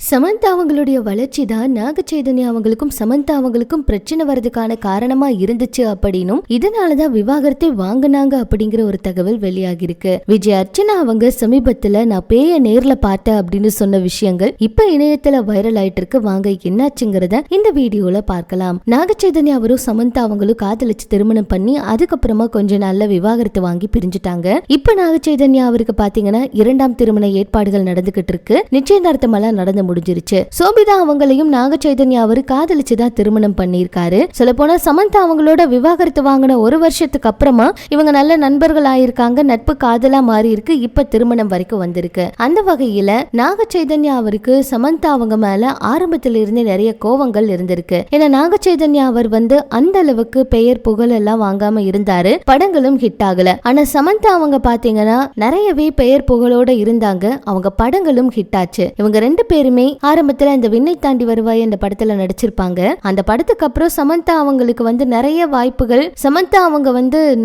சமந்தா அவங்களுடைய வளர்ச்சி தான் நாக சைதன்யா அவங்களுக்கும் சமந்தா அவங்களுக்கும் பிரச்சனை வர்றதுக்கான காரணமா இருந்துச்சு அப்படின்னும் இதனாலதான் விவாகரத்தை வாங்கினாங்க அப்படிங்கிற ஒரு தகவல் வெளியாகி இருக்கு. விஜய் அர்ச்சனா அவங்க சமீபத்துல நான் பேய நேர்ல பார்த்தேன் அப்படின்னு சொன்ன விஷயங்கள் இப்ப இணையத்துல வைரல் ஆயிட்டு இருக்கு. வாங்க என்னாச்சுங்கிறத இந்த வீடியோல பார்க்கலாம். நாக சைதன்யா அவரும் சமந்தா அவங்களும் காதலிச்சு திருமணம் பண்ணி அதுக்கப்புறமா கொஞ்ச நாள்ல விவாகரத்து வாங்கி பிரிஞ்சுட்டாங்க. இப்ப நாக சைதன்யா அவருக்கு பாத்தீங்கன்னா 2ஆம் திருமண ஏற்பாடுகள் நடந்துகிட்டு இருக்கு. நிச்சயதார்த்தம் எல்லாம் நடந்து முடிஞ்சிருச்சு. சோபிதா அவங்களையும் நாக சைதன்யா அவரு காதலிச்சுதான் திருமணம் பண்ணிருக்காரு. சொல்ல போனா சமந்தா அவங்களோட விவாகரத்து வாங்கின ஒரு வருஷத்துக்கு அப்புறமா இவங்க நல்ல நண்பர்கள் ஆயிருக்காங்க. நட்பு காதலா மாறி இருக்கு. இப்ப திருமணம் வரைக்கும் வந்திருக்கு. அந்த வகையில நாக சைதன்யா அவருக்கு சமந்தா அவங்க மேல ஆரம்பத்துல இருந்து நிறைய கோவங்கள் இருந்திருக்கு. ஏன்னா நாக சைதன்யா அவர் அந்த அளவுக்கு பெயர் புகழ் எல்லாம் வாங்காம இருந்தாரு. படங்களும் ஹிட் ஆகல. ஆனா சமந்தா அவங்க பாத்தீங்கன்னா நிறையவே பெயர் புகழோட இருந்தாங்க. அவங்க படங்களும் ஹிட் ஆச்சு. இவங்க ரெண்டு பேருமே ஆரம்பத்துல இந்த விண்ணை தாண்டி வருவாய் அந்த படத்துல நடிச்சிருப்பாங்க. அந்த படத்துக்கு அப்புறம் சமந்தா அவங்களுக்கு நிறைய வாய்ப்புகள், சமந்தா அவங்க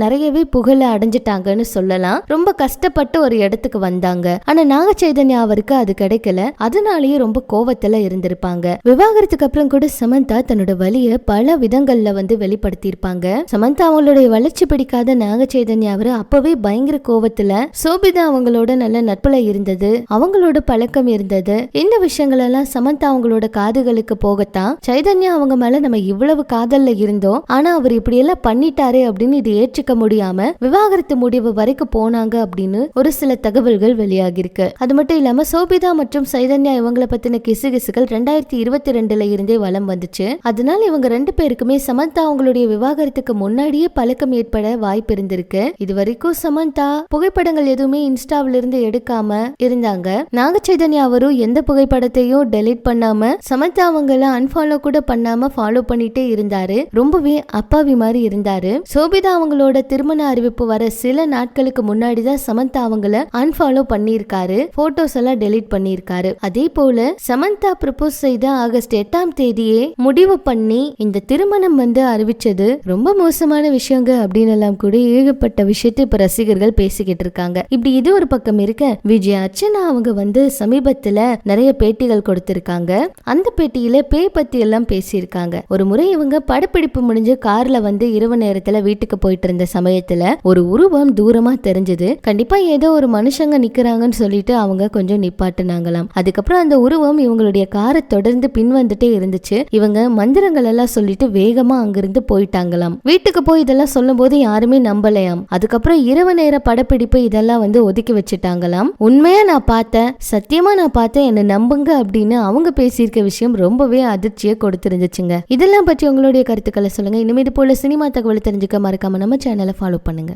நிறையவே புகழ அடைஞ்சிட்டாங்கன்னு சொல்லலாம். ரொம்ப கஷ்டப்பட்டு ஒரு இடத்துக்கு வந்தாங்க. ஆனா நாக சைதன்யா அவருக்கு அது கிடைக்கல. அதனாலேயே ரொம்ப கோவத்துல இருந்திருப்பாங்க. விவாகரத்துக்கு அப்புறம் கூட சமந்தா தன்னோட வலிய பல விதங்கள்ல வெளிப்படுத்தி இருப்பாங்க. சமந்தா அவங்களுடைய வளர்ச்சி பிடிக்காத நாக சைதன்யா அவரு அப்பவே பயங்கர கோவத்துல சோபிதா அவங்களோட நல்ல நட்புல இருந்தது, அவங்களோட பழக்கம் இருந்தது. இந்த விஷயங்கள் எல்லாம் சமந்தா அவங்களோட காதுகளுக்கு போகத்தான் சைதன்யா அவங்க மேல நம்ம இவ்வளவு காதல்ல இருந்தோம், ஆனா அவர் இப்படி எல்லாம் பண்ணிட்டாரே அப்படின்னு இது ஏற்றுக்க முடியாம விவாகரத்து முடிவு வரைக்கும் போனாங்க அப்படின்னு ஒரு சில தகவல்கள் வெளியாகி இருக்கு. அது மட்டும் இல்லாம சோபிதா மற்றும் சைதன்யா இவங்களை பத்தின கிசுகிசுகள் 2022ல இருந்தே வலம் வந்துச்சு. அதனால இவங்க ரெண்டு பேருக்குமே சமந்தா அவங்களுடைய விவாகரத்துக்கு முன்னாடியே பழக்கம் ஏற்பட வாய்ப்பு இருந்திருக்கு. இது வரைக்கும் சமந்தா புகைப்படங்கள் எதுவுமே இன்ஸ்டாவில இருந்து எடுக்காம இருந்தாங்க. நாக சைதன்யா அவரும் எந்த புகைப்படத்தையும் டெலீட் பண்ணாம சமந்தா அவங்கள அன்ஃபாலோ கூட பண்ணாம ஃபாலோ பண்ணிட்டே இருந்தாரு. ரொம்பவே அப்பாவி மாதிரி இருந்தாரு. சோபிதா அவங்களோட திருமண அறிவிப்பு வர சில நாட்களுக்கு முன்னாடிதான் சமந்தா அவங்கள அன்ஃபாலோ பண்ணிருக்காரு. போட்டோஸ் எல்லாம் டெலீட் பண்ணிருக்காரு. அதே போல சமந்தா ப்ரப்போஸ் செய்த ஆகஸ்ட் 8ஆம் தேதியே முடிவு பண்ணி இந்த திருமணம் அறிவிச்சது ரொம்ப மோசமான விஷயங்க அப்படின்னு எல்லாம் கூட ஏகப்பட்ட விஷயத்தை இப்ப ரசிகர்கள் பேசிக்கிட்டு இருக்காங்க. இப்படி இது ஒரு பக்கம் இருக்க, விஜய் அர்ச்சனா அவங்க சமீபத்துல நிறைய பேட்டிகள் கொடுத்திருக்காங்க. அந்த பேட்டியில பேய் பத்தி எல்லாம் பேசியிருக்காங்க. ஒரு முறை இவங்க படப்பிடிப்பு முடிஞ்சு கார்ல இரவு நேரத்துல வீட்டுக்கு போயிட்டு இருந்த சமயத்துல ஒரு உருவம் தூரமா தெரிஞ்சது. கண்டிப்பா ஏதோ ஒரு மனுஷங்க நிக்கிறாங்கன்னு சொல்லிட்டு அவங்க கொஞ்சம் நிப்பாட்டுனாங்களாம். அதுக்கப்புறம் அந்த உருவம் இவங்களுடைய காரை தொடர்ந்து பின்வந்துட்டே இருந்துச்சு. இவங்க மந்திரங்கள் எல்லாம் சொல்லிட்டு வேகமா அங்கிருந்து போயிட்டாங்களாம். வீட்டுக்கு போய் இதெல்லாம் சொல்லும் போது யாருமே நம்பலையாம். அதுக்கப்புறம் இரவு நேர படப்பிடிப்பு இதெல்லாம் ஒதுக்கி வச்சுட்டாங்களாம். உண்மையா நான் பார்த்தேன், சத்தியமா நான் பார்த்தேன், என்ன நம்புங்க அப்படின்னு அவங்க பேசியிருக்க விஷயம் ரொம்பவே அதிர்ச்சியை கொடுத்திருந்துச்சுங்க. இதெல்லாம் பற்றி உங்களுடைய கருத்துக்களை சொல்லுங்க. இனிமே இது போல சினிமா தகவல் தெரிஞ்சுக்க மறக்காம நம்ம சேனலை ஃபாலோ பண்ணுங்க.